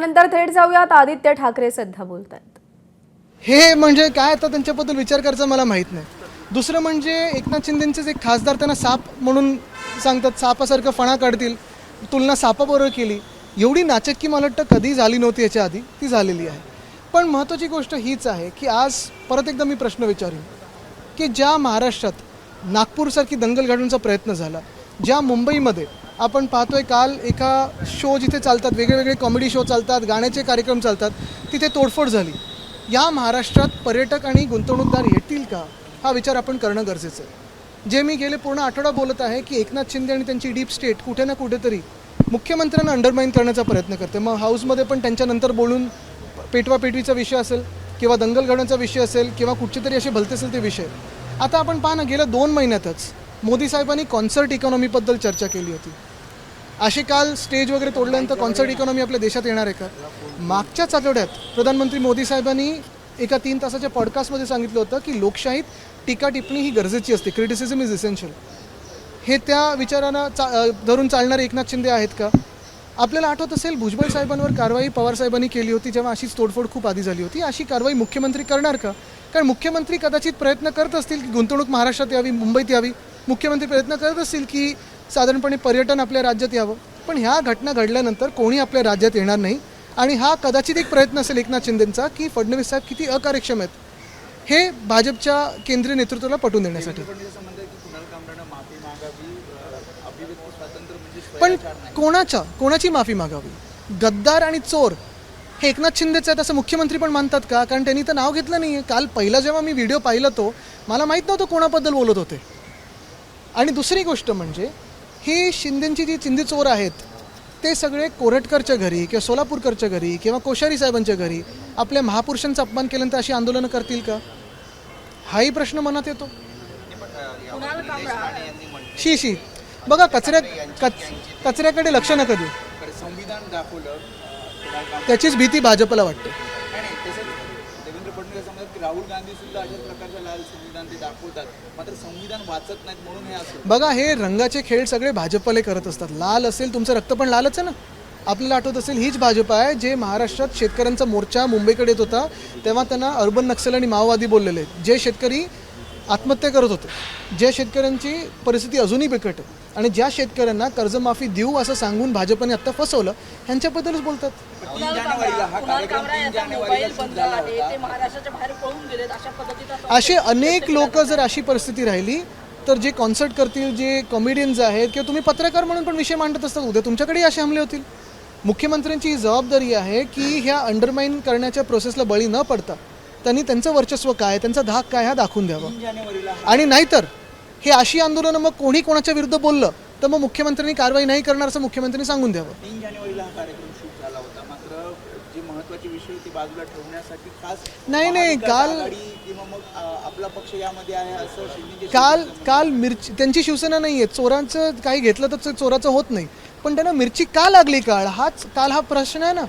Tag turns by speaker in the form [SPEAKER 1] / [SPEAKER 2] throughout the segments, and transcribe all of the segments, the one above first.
[SPEAKER 1] त्यानंतर थेट जाऊयात आदित्य ठाकरे सध्या बोलतात।
[SPEAKER 2] हे म्हणजे काय आता त्यांच्याबद्दल विचार करायचा मला माहीत नाही। दुसरं म्हणजे एकनाथ शिंदेंचेच एक खासदार त्यांना साप म्हणून सांगतात, सापासारखं फणा काढतील, तुलना सापाबरोबर केली। एवढी नाचक्की मला वाटतं कधी झाली नव्हती, याच्या आधी ती झालेली आहे। पण महत्त्वाची गोष्ट हीच आहे की आज परत एकदा मी प्रश्न विचारेन की ज्या महाराष्ट्रात नागपूरसारखी दंगल घडवण्याचा प्रयत्न झाला, ज्या मुंबईमध्ये आपण पाहतोय काल एका शो जिथे चालतात, वेगवेगळे कॉमेडी शो चालतात, गाण्याचे कार्यक्रम चालतात, तिथे तोडफोड झाली। या महाराष्ट्रात पर्यटक आणि गुंतवणूकदार येतील का, हा विचार आपण करणं गरजेचं आहे। जे मी गेले पूर्ण आठवडा बोलत आहे की एकनाथ शिंदे आणि त्यांची डीप स्टेट कुठे ना कुठेतरी मुख्यमंत्र्यांना अंडरमाइन करण्याचा प्रयत्न करते। मग हाऊसमध्ये पण त्यांच्यानंतर बोलून पेटवापेटवीचा विषय असेल किंवा दंगल घडवण्याचा विषय असेल किंवा कुठचे तरी असे भलते असेल ते विषय। आता आपण पहा ना, गेल्या 2 महिन्यातच मोदी साहेबांनी कॉन्सर्ट इकॉनॉमीबद्दल चर्चा केली होती। असे काल स्टेज वगैरे तोडल्यानंतर कॉन्सर्ट इकॉनॉमी आपल्या देशात येणार आहे का? मागच्याच आठवड्यात प्रधानमंत्री मोदी साहेबांनी एका 3 तासाच्या पॉडकास्टमध्ये सांगितलं होतं की लोकशाहीत टीका टिप्पणी ही गरजेची असते, क्रिटिसिझम इज इसेन्शियल। हे त्या विचारांना धरून चालणारे एकनाथ शिंदे आहेत का? आपल्याला आठवत असेल भुजबळ साहेबांवर कारवाई पवार साहेबांनी केली होती, जेव्हा अशीच तोडफोड खूप आधी झाली होती। अशी कारवाई मुख्यमंत्री करणार का? कारण मुख्यमंत्री कदाचित प्रयत्न करत असतील की गुंतवणूक महाराष्ट्रात यावी, मुंबईत यावी, मुख्यमंत्री प्रयत्न करत असतील की साधारणपणे पर्यटन आपल्या राज्यात यावं। पण ह्या घटना घडल्यानंतर कोणी आपल्या राज्यात येणार नाही आणि हा कदाचित एक प्रयत्न असेल एकनाथ शिंदेंचा की फडणवीस साहेब किती अकार्यक्षम आहेत हे भाजपच्या केंद्रीय नेतृत्वाला पटवून देण्यासाठी। पण कोणाची माफी मागावी? गद्दार आणि चोर हे एकनाथ शिंदेच आहेत असं मुख्यमंत्री पण मानतात का? कारण त्यांनी तर नाव घेतलं नाही आहे। काल पहिला जेव्हा मी व्हिडिओ पाहिला तो मला माहीत नव्हतं कोणाबद्दल बोलत होते। आणि दुसरी गोष्ट म्हणजे ही शिंदेंची जी चिंधी चोर आहेत ते सगळे कोरटकरच्या घरी किंवा सोलापूरकरच्या घरी किंवा कोश्यारी साहेबांच्या घरी आपल्या महापुरुषांचा अपमान केल्यानंतर अशी आंदोलनं करतील का, हाही प्रश्न मनात येतो। शी बघा, कचऱ्याकडे लक्ष नका देऊ,
[SPEAKER 3] संविधान दाखवलं,
[SPEAKER 2] त्याचीच भीती भाजपला वाटते।
[SPEAKER 3] देवेंद्र फडणवीस म्हणतात की राहुल गांधी सुद्धा अशाच प्रकारच्या लाल संविधान ते दाखवतात, मात्र संविधान वाचत नाहीत म्हणून हे असं।
[SPEAKER 2] बघा, हे रंगाचे खेळ सगळे भाजपले करत असतात। लाल असेल, तुमचं रक्त पण लालच आहे ना। आपल्याला आठवत असेल हीच भाजप आहे जे महाराष्ट्रात शेतकऱ्यांचा मोर्चा मुंबईकडे येत होता तेव्हा त्यांना अर्बन नक्षल आणि माओवादी बोललेले, जे शेतकरी आत्महत्या करत होते, ज्या शेतकऱ्यांची परिस्थिती अजूनही बिकट आहे आणि ज्या शेतकऱ्यांना कर्जमाफी देऊ असं सांगून भाजपने आत्ता फसवलं, ह्यांच्याबद्दलच बोलतात। असे अनेक लोक जर अशी परिस्थिती राहिली तर जे कॉन्सर्ट करतील, जे कॉमेडियन्स आहेत किंवा तुम्ही पत्रकार म्हणून पण विषय मांडत असतात, उद्या तुमच्याकडेही असे हमले होतील। मुख्यमंत्र्यांची ही जबाबदारी आहे की ह्या अंडरमाइन करण्याच्या प्रोसेसला बळी न पडता त्यांनी त्यांचं वर्चस्व काय, त्यांचा धाक काय हा दाखवून द्यावा। आणि नाहीतर हे अशी आंदोलनं मग कोणी कोणाच्या विरुद्ध बोललं तर मग मुख्यमंत्र्यांनी कारवाई नाही करणार असं मुख्यमंत्र्यांनी सांगून द्यावं।
[SPEAKER 3] 3 जानेवारीला हा कार्यक्रम शूट झाला होता, मात्र जे महत्त्वाचे विषय ते बाजूला ठेवण्यासाठी खास
[SPEAKER 2] नाही काल
[SPEAKER 3] किंवा मग आपला पक्ष यामध्ये आहे असं शिंदे
[SPEAKER 2] काल मिरची त्यांची शिवसेना नाही आहे, चोरांचं काही घेतलं तर चोराचं होत नाही, पण त्यांना मिरची का लागली काल हा प्रश्न आहे ना।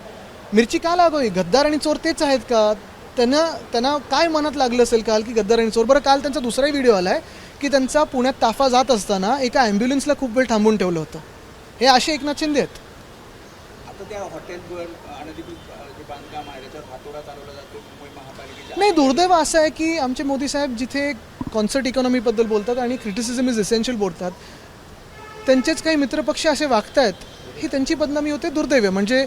[SPEAKER 2] मिरची का लागावी? गद्दार आणि चोर तेच आहेत का? त्यांना काय मनात लागलं असेल काल की गद्दार आणि चोर? बरं, काल त्यांचा दुसराही व्हिडिओ आलाय की त्यांचा पुण्यात ताफा जात असताना एका ॲम्ब्युलन्सला खूप वेळ थांबवून ठेवलं होतं। हे असे एकनाथ शिंदे आहेत।
[SPEAKER 3] आता त्या हॉटेलवर अनधिकृत जे बांधकाम आहे त्याच्यावर हातोडा चालवला जातो मुंबई महापालिकेच्या।
[SPEAKER 2] नाही, दुर्दैव असं आहे की आमचे मोदी साहेब जिथे कॉन्सर्ट इकॉनॉमीबद्दल बोलतात आणि क्रिटिसिझम इज एसेन्शियल बोलतात, त्यांचेच काही मित्रपक्ष असे वागत आहेत, ही त्यांची बदनामी होते। दुर्दैव आहे। म्हणजे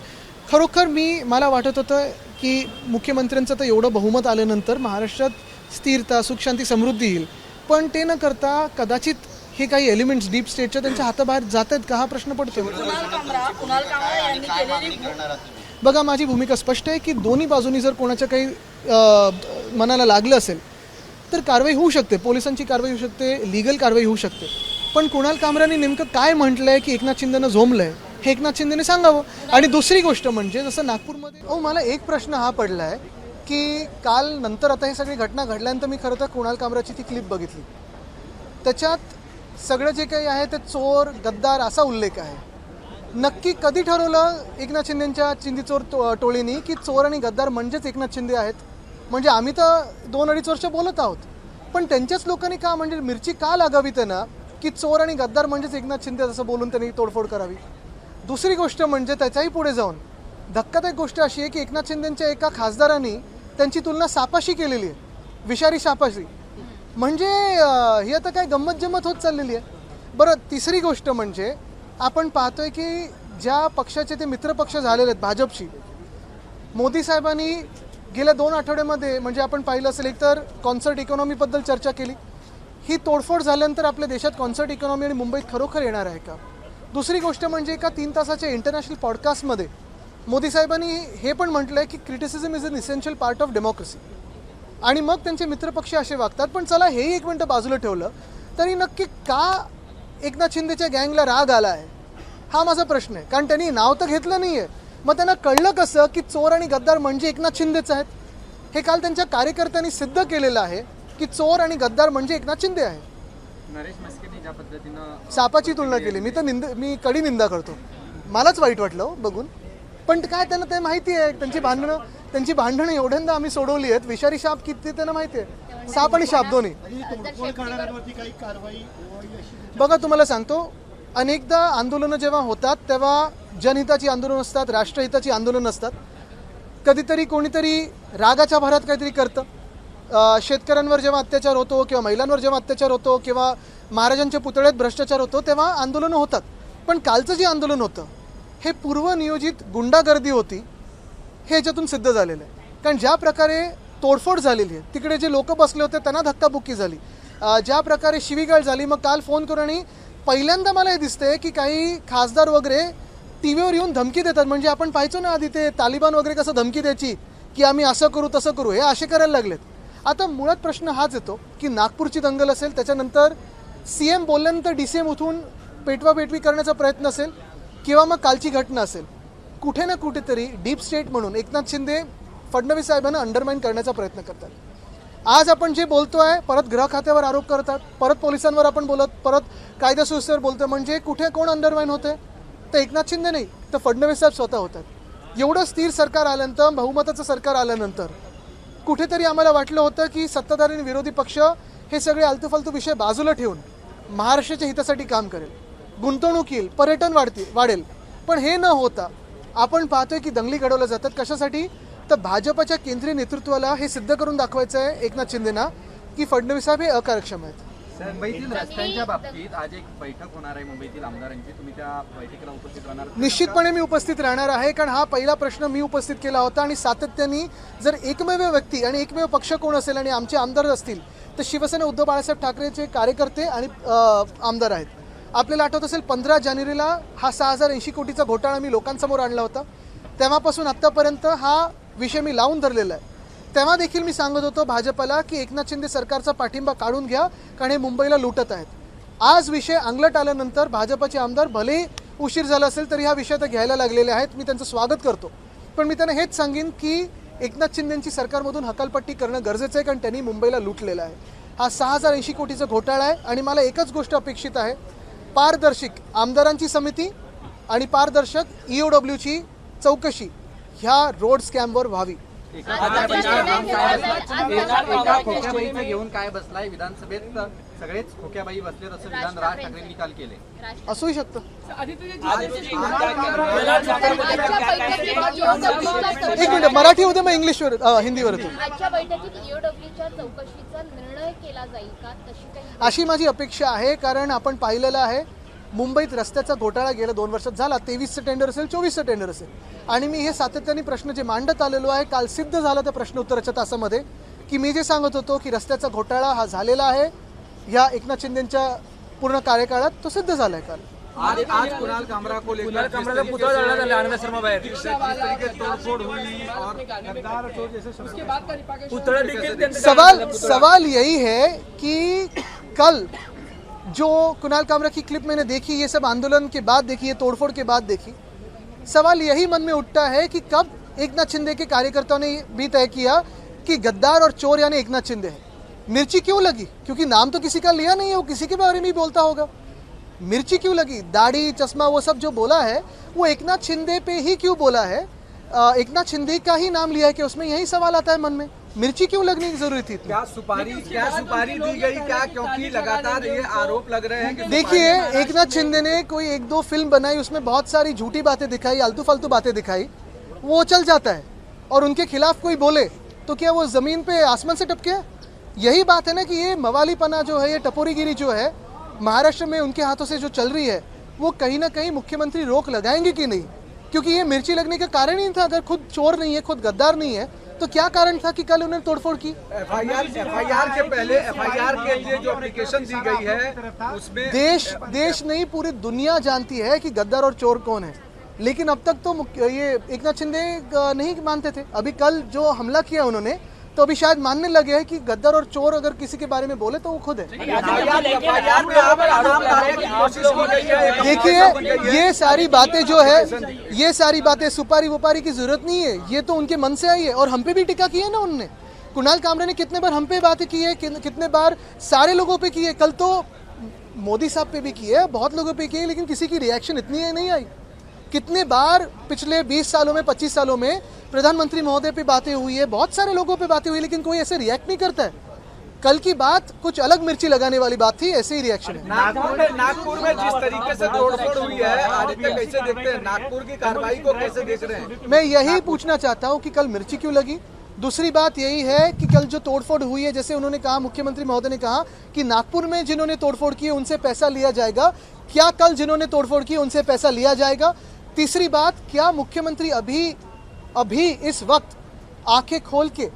[SPEAKER 2] खरोखर मला वाटत होतं की मुख्यमंत्र्यांचं तर एवढं बहुमत आल्यानंतर महाराष्ट्रात स्थिरता, सुखशांती, समृद्धी येईल, पण ते न करता कदाचित हे काही एलिमेंट्स डीप स्टेटच्या त्यांच्या हाताबाहेर जात आहेत का, हा प्रश्न पडतो। बघा, माझी भूमिका स्पष्ट आहे की दोन्ही बाजूनी जर कोणाच्या काही मनाला लागलं असेल तर कारवाई होऊ शकते, पोलिसांची कारवाई होऊ शकते, लीगल कारवाई होऊ शकते। पण कुणाल कामराने नेमकं काय म्हटलंय की एकनाथ शिंदेनं झोंबलंय हे एकनाथ शिंदेने सांगावं। आणि दुसरी गोष्ट म्हणजे जसं नागपूरमध्ये मला एक प्रश्न हा पडला आहे की काल नंतर आता ही सगळी घटना घडल्यानंतर मी खरं तर कुणाल कामराची ती क्लिप बघितली, त्याच्यात सगळं जे काही आहे ते चोर गद्दार असा उल्लेख आहे। नक्की कधी ठरवलं एकनाथ शिंदेंच्या चिंदीचोर टोळीनी की चोर आणि गद्दार म्हणजेच एकनाथ शिंदे आहेत? म्हणजे आम्ही तर 2-2.5 वर्ष बोलत आहोत, पण त्यांच्याच लोकांनी का, म्हणजे मिरची का लागावी त्यांना की चोर आणि गद्दार म्हणजेच एकनाथ शिंदे असं बोलून त्यांनी तोडफोड करावी? दुसरी गोष्ट म्हणजे त्याच्याही पुढे जाऊन धक्कादायक गोष्ट अशी आहे की एकनाथ शिंदेच्या एका खासदारांनी त्यांची तुलना सापाशी केलेली आहे, विषारी सापाशी. म्हणजे ही आता काय गंमत जम्मत होत चाललेली आहे. बरं, तिसरी गोष्ट म्हणजे आपण पाहतोय की ज्या पक्षाचे ते मित्रपक्ष झालेले आहेत भाजपशी, मोदी साहेबांनी गेल्या 2 आठवड्यामध्ये म्हणजे आपण पाहिलं असेल, एक तर कॉन्सर्ट इकॉनॉमीबद्दल चर्चा केली. ही तोडफोड झाल्यानंतर आपल्या देशात कॉन्सर्ट इकॉनॉमी आणि मुंबईत खरोखर येणार आहे का? दुसरी गोष्ट म्हणजे एका 3 तासाच्या इंटरनॅशनल पॉडकास्टमध्ये मोदी साहेबांनी हे पण म्हटलं आहे की criticism is an essential part of democracy. आणि मग त्यांचे मित्रपक्ष असे वागतात. पण चला हेही एक मिनटं बाजूला ठेवलं तरी नक्की का एकनाथ शिंदेच्या गँगला राग आला आहे हा माझा प्रश्न आहे. कारण त्यांनी नाव तर घेतलं नाही आहे, मग त्यांना कळलं कसं की चोर आणि गद्दार म्हणजे एकनाथ शिंदेच आहेत? हे काल त्यांच्या कार्यकर्त्यांनी सिद्ध केलेलं आहे की चोर आणि गद्दार म्हणजे एकनाथ शिंदे आहे.
[SPEAKER 4] नरेश मस्केनी ज्या पद्धतीनं
[SPEAKER 2] सापाची तुलना केली, मी कडी निंदा करतो. मलाच वाईट वाटलं बघून. पण काय त्यांना ते माहिती आहे, त्यांची भांडणं एवढ्यांदा आम्ही सोडवली आहेत. विषारी साप किती त्यांना माहिती आहे, साप आणि साप दोन्ही. बघा तुम्हाला सांगतो, अनेकदा आंदोलनं जेव्हा होतात तेव्हा जनहिताची आंदोलनं असतात, राष्ट्रहिताची आंदोलनं असतात. कधीतरी कोणीतरी रागाच्या भरात काहीतरी करतं. शेतकऱ्यांवर जेव्हा अत्याचार होतो किंवा महिलांवर जेव्हा अत्याचार होतो किंवा महाराजांच्या पुतळ्यात भ्रष्टाचार होतो तेव्हा आंदोलनं होतात. पण कालचं जे आंदोलन होतं हे पूर्वनियोजित गुंडागर्दी होती, हे याच्यातून सिद्ध झालेलं आहे. कारण ज्या प्रकारे तोडफोड झालेली आहे, तिकडे जे लोक बसले होते त्यांना धक्काबुक्की झाली, ज्या प्रकारे शिवीगाळ झाली. मग काल फोन करून आणि पहिल्यांदा मला हे दिसतंय की काही खासदार वगैरे टी व्हीवर येऊन धमकी देतात. म्हणजे आपण पाहायचो ना आधी ते तालिबान वगैरे कसं धमकी द्यायची की आम्ही असं करू तसं करू, हे असे करायला लागलेत. आता मुळात प्रश्न हाच येतो की नागपूरची दंगल असेल, त्याच्यानंतर CM बोलल्यानंतर DCM उठून पेटवापेटवी करण्याचा प्रयत्न असेल किंवा मग कालची घटना असेल, कुठे ना कुठेतरी डीप स्टेट म्हणून एकनाथ शिंदे फडणवीस साहेबांना अंडरमाइन करण्याचा प्रयत्न करतात. आज आपण जे बोलतोय परत गृह खात्यावर आरोप करतात, परत पोलिसांवर आपण बोलत, परत कायदा सुव्यवस्थेवर बोलतोय. म्हणजे कुठे कोण अंडरमाइन होते? तर एकनाथ शिंदे नाही, तर फडणवीस साहेब स्वतः होतात. एवढं स्थिर सरकार आल्यानंतर, बहुमताचं सरकार आल्यानंतर कुठेतरी आम्हाला वाटलं होतं की सत्ताधारी आणि विरोधी पक्ष हे सगळे आलतूफालतू विषय बाजूला ठेवून महाराष्ट्राच्या हितासाठी काम करेल, गुंतवणूक येईल, पर्यटन वाढेल. पण हे न होता आपण पाहतोय की दंगली घडवल्या जातात. कशासाठी? तर भाजपच्या केंद्रीय नेतृत्वाला हे सिद्ध करून दाखवायचं आहे एकनाथ शिंदेना की फडणवीस साहेब हे अकार्यक्षम आहेत.
[SPEAKER 4] मुंबईतील रस्त्यांच्या बाबतीत आज एक बैठक होणार आहे मुंबईतील आमदारांची, तुम्ही त्या बैठकीला उपस्थित राहणार?
[SPEAKER 2] निश्चितपणे मी उपस्थित राहणार आहे. कारण हा पहिला प्रश्न मी उपस्थित केला होता आणि सातत्याने जर एकमेव व्यक्ती आणि एकमेव पक्ष कोण असेल आणि आमचे आमदार असतील तर शिवसेना उद्धव बाळासाहेब ठाकरेचे कार्यकर्ते आणि आमदार आहेत. आपल्याला आठवत असेल 15 जानेवारीला हा 6080 कोटीचा घोटाळा मी लोकांसमोर आणला होता. तेव्हापासून आत्तापर्यंत हा विषय मी लावून धरलेला आहे. तेव्हा देखील मी सांगत होतो भाजपला की एकनाथ शिंदे सरकारचा पाठिंबा काढून घ्या कारण हे मुंबईला लुटत आहेत. आज विषय अंगलट आल्यानंतर भाजपचे आमदार भले उशीर झाला असेल तरी हा विषय तर घ्यायला लागलेले आहेत. मी त्यांचं स्वागत करतो. पण मी त्यांना हेच सांगेन की एकनाथ शिंदेंची सरकारमधून हकालपट्टी करणं गरजेचं आहे कारण त्यांनी मुंबईला लुटलेलं आहे. हा 6080 कोटीचा घोटाळा आहे आणि मला एकच गोष्ट अपेक्षित आहे, पारदर्शक आमदारांची समिती आणि पारदर्शक EOWची चौकशी ह्या रोड स्कॅमवर व्हावी.
[SPEAKER 4] एका खोक्याबाईचं घेऊन काय बसलाय विधानसभेत? सगळेच खोक्याबाई बसलेत असं विधान राज ठाकरेंनी काल केले.
[SPEAKER 2] असूही शकतं. एक मिनिट, मराठी होते मग इंग्लिशवर हिंदीवर होतो.
[SPEAKER 5] आजच्या बैठकीत EOWच्या चौकशीचा निर्णय केला जाईल का? तशी काही
[SPEAKER 2] अशी माझी अपेक्षा आहे. कारण आपण पाहिलेलं आहे मुंबईत रस्त्याचा घोटाळा गेल्या 2 वर्षात झाला. 23चं टेंडर असेल, 24चं टेंडर असेल. आणि मी हे सातत्याने प्रश्न जे मांडत आलेलो आहे, काल सिद्ध झालं त्या प्रश्न उत्तराच्या तासामध्ये की मी जे सांगत होतो की रस्त्याचा घोटाळा हा झालेला आहे ह्या एकनाथ शिंदेच्या पूर्ण कार्यकाळात, तो सिद्ध झालाय काल.
[SPEAKER 3] आज कुणाल कामरा को लेकर
[SPEAKER 6] का पुतळा जळला झाला आनंद शर्मा बाहेर
[SPEAKER 3] तोड़फोड़ हुई और गद्दार चोर जैसे
[SPEAKER 6] पुतळा देखील त्यांचं
[SPEAKER 2] सवाल यही है कि कल जो कुणाल कामरा की क्लिप मैंने देखी, ये सब आंदोलन के बाद देखी, ये तोड़फोड़ के बाद देखी, सवाल यही मन में उठता है कि कब एकनाथ शिंदे के कार्यकर्ताओं ने भी तय किया कि गद्दार और चोर यानी एकनाथ शिंदे है. मिर्ची क्यों लगी? क्योंकि नाम तो किसी का लिया नहीं है, वो किसी के बारे में ही बोलता होगा. मिर्ची क्यों लगी? दाढ़ी चश्मा वो सब जो बोला है वो एकनाथ शिंदे पे ही क्यों बोला है? एकनाथ शिंदे का ही नाम लिया है कि उसमें यही सवाल आता है मन में. मिर्ची क्यों लगने की जरूरत थी?
[SPEAKER 3] क्या सुपारी दी गई क्या? क्योंकि लगातार ये आरोप लग रहे हैं कि
[SPEAKER 2] देखिए, एकनाथ शिंदे ने कोई 1-2 फिल्म बनाई, उसमें बहुत सारी झूठी बातें दिखाई, आलतू फालतू बातें दिखाई. वो चल जाता है, और उनके खिलाफ कोई बोले तो क्या वो ज़मीन पे आसमान से टपके हैं? यही बात है ना कि ये मवालीपना जो है, ये टपोरीगिरी जो है महाराष्ट्र में उनके हाथों से जो चल रही है, वो कहीं ना कहीं मुख्यमंत्री रोक लगाएंगे कि नहीं? क्योंकि ये मिर्ची लगने का कारण ही था। अगर खुद चोर नहीं है, खुद गद्दार नहीं है, तो क्या कारण था कि कल उन्होंने तोड़फोड़ की?
[SPEAKER 7] एफआईआर के पहले एफआईआर के लिए जो एप्लीकेशन दी गई है उसमें
[SPEAKER 2] देश नहीं, पूरी दुनिया जानती है कि गद्दार और चोर कौन है। लेकिन अब तक तो ये एकनाथ शिंदे नहीं मानते थे। अभी कल जो हमला किया उन्होंने, तो अभी शायद मानने लगे हैं कि गद्दार और चोर अगर किसी के बारे में बोले तो वो खुद है। देखिए, ये सारी बातें जो है, ये सारी बातें सुपारी वुपारी की जरूरत नहीं है, ये तो उनके मन से आई है। और हम पे भी टिक्का की है ना उनने। कुणाल कामरे ने कितने बार हम पे बातें की है, कितने बार सारे लोगों पे की है। कल तो मोदी साहब पे भी की है, बहुत लोगों पे की है, लेकिन किसी की रिएक्शन इतनी नहीं आई। कितने बार पिछले 20 सालों में, 25 सालों में प्रधानमंत्री महोदय पे बातें हुई है, बहुत सारे लोगों पे बातें हुई, लेकिन कोई ऐसे रिएक्ट नहीं करता है। कल की बात कुछ अलग मिर्ची लगाने वाली बात थी, ऐसे ही रिएक्शन है।
[SPEAKER 7] नागपुर में जिस तरीके से तोड़फोड़ हुई है, आदित्य कैसे देखते हैं? नागपुर की कार्रवाई को कैसे देख रहे हैं?
[SPEAKER 2] मैं यही पूछना चाहता हूँ कि कल मिर्ची क्यों लगी। दूसरी बात यही है कि कल जो तोड़फोड़ हुई है, जैसे उन्होंने कहा, मुख्यमंत्री महोदय ने कहा कि नागपुर में जिन्होंने तोड़फोड़ की उनसे पैसा लिया जाएगा। क्या कल जिन्होंने तोड़फोड़ की उनसे पैसा लिया जाएगा? तीसरी बात, क्या मुख्यमंत्री अभी इस वक्त आंखें खोल के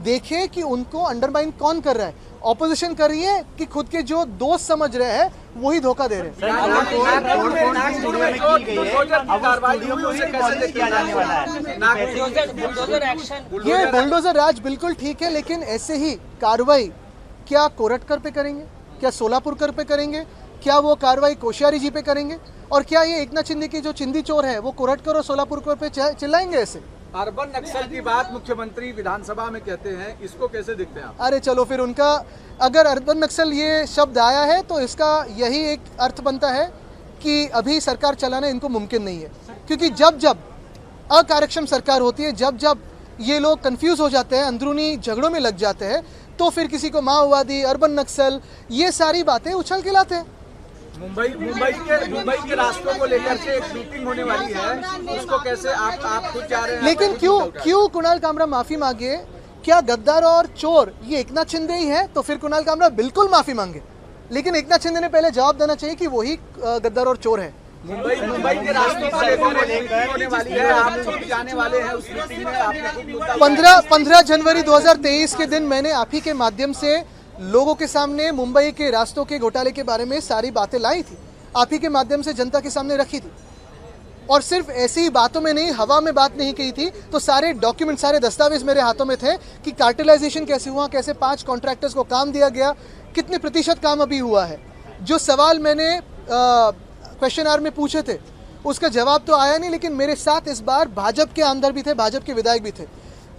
[SPEAKER 2] देखे कि उनको अंडरमाइन कौन कर रहा है? ऑपोजिशन कर रही है कि खुद के जो दोस्त समझ रहे हैं वही धोखा दे रहे हैं? ये बुलडोजर राज बिल्कुल ठीक है, लेकिन ऐसे ही कार्रवाई क्या कोरटकर पे करेंगे? क्या सोलापुरकर पे करेंगे? क्या वो कार्रवाई कोश्यारी जी पे करेंगे? और क्या ये एकनाथ शिंदे की जो चिंदी चोर है वो कोरटकर और सोलापुरकर पे चिल्लाएंगे ऐसे?
[SPEAKER 7] अर्बन नक्सल की बात मुख्यमंत्री विधानसभा में कहते हैं, इसको कैसे देखते हैं आप?
[SPEAKER 2] अरे चलो फिर, उनका अगर अर्बन नक्सल ये शब्द आया है तो इसका यही एक अर्थ बनता है कि अभी सरकार चलाना इनको मुमकिन नहीं है। क्योंकि जब जब अकार्यक्षम सरकार होती है, जब जब ये लोग कंफ्यूज हो जाते हैं, अंदरूनी झगड़ों में लग जाते हैं, तो फिर किसी को माओवादी, अर्बन नक्सल, ये सारी बातें उछल के लाते हैं।
[SPEAKER 7] मुंबई के रास्तों को लेकर के एक मीटिंग होने वाली है, उसको कैसे आप खुद जा रहे हैं?
[SPEAKER 2] लेकिन क्यों कुणाल कामरा माफी मांगे? क्या गद्दार और चोर ये एकनाथ शिंदे ही है? तो फिर कुणाल कामरा बिल्कुल माफी मांगे, लेकिन एकनाथ शिंदे ने पहले जवाब देना चाहिए कि वही गद्दार और चोर है।
[SPEAKER 7] मुंबई के रास्तों को लेकर एक मीटिंग होने वाली है, आप खुद जाने वाले हैं उस मीटिंग में? आपने खुद मुद्दा
[SPEAKER 2] 15 जनवरी 2023 के दिन मैंने आप ही के माध्यम से लोगों के सामने मुंबई के रास्तों के घोटाले के बारे में सारी बातें लाई थी, आप ही के माध्यम से जनता के सामने रखी थी। और सिर्फ ऐसी ही बातों में नहीं, हवा में बात नहीं की थी, तो सारे डॉक्यूमेंट, सारे दस्तावेज मेरे हाथों में थे कि कार्टेलाइजेशन कैसे हुआ, कैसे 5 कॉन्ट्रैक्टर्स को काम दिया गया, कितने प्रतिशत काम अभी हुआ है। जो सवाल मैंने क्वेश्चन आवर में पूछे थे उसका जवाब तो आया नहीं, लेकिन मेरे साथ इस बार भाजपा के आमदार भी थे, भाजपा के विधायक भी थे।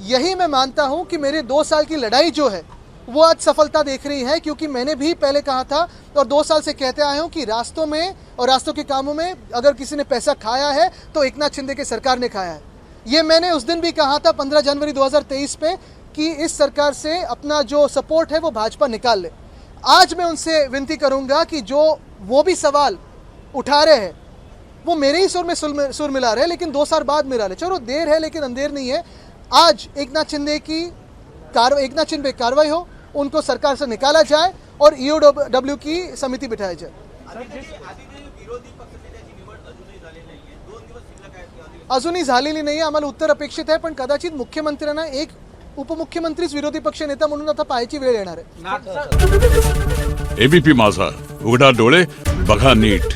[SPEAKER 2] यही मैं मानता हूं कि मेरे 2 साल की लड़ाई जो है वो आज सफलता देख रही है, क्योंकि मैंने भी पहले कहा था और 2 साल से कहते आया हूं कि रास्तों में और रास्तों के कामों में अगर किसी ने पैसा खाया है तो एकनाथ शिंदे की सरकार ने खाया है। ये मैंने उस दिन भी कहा था 15 जनवरी 2023 पे कि इस सरकार से अपना जो सपोर्ट है वो भाजपा निकाल ले। आज मैं उनसे विनती करूंगा कि जो वो भी सवाल उठा रहे हैं वो मेरे ही सुर में सुर मिला रहे हैं, लेकिन 2 साल बाद मिला रहे। चलो देर है लेकिन अंधेर नहीं है। आज एकनाथ शिंदे पे कार्रवाई हो, उनको सरकार से निकाला जाए और ईओडब्ल्यू की समिती बिठाई जाए। अजूनही झालेली नाही, आम्हाला उत्तर अपेक्षित आहे, पण कदाचित मुख्यमंत्र्यांना एक उपमुख्यमंत्रीच विरोधी पक्ष नेता म्हणून आता पाहायची वेळ येणार आहे।
[SPEAKER 8] एबीपी माझा, उघडा डोळे बघा नीट।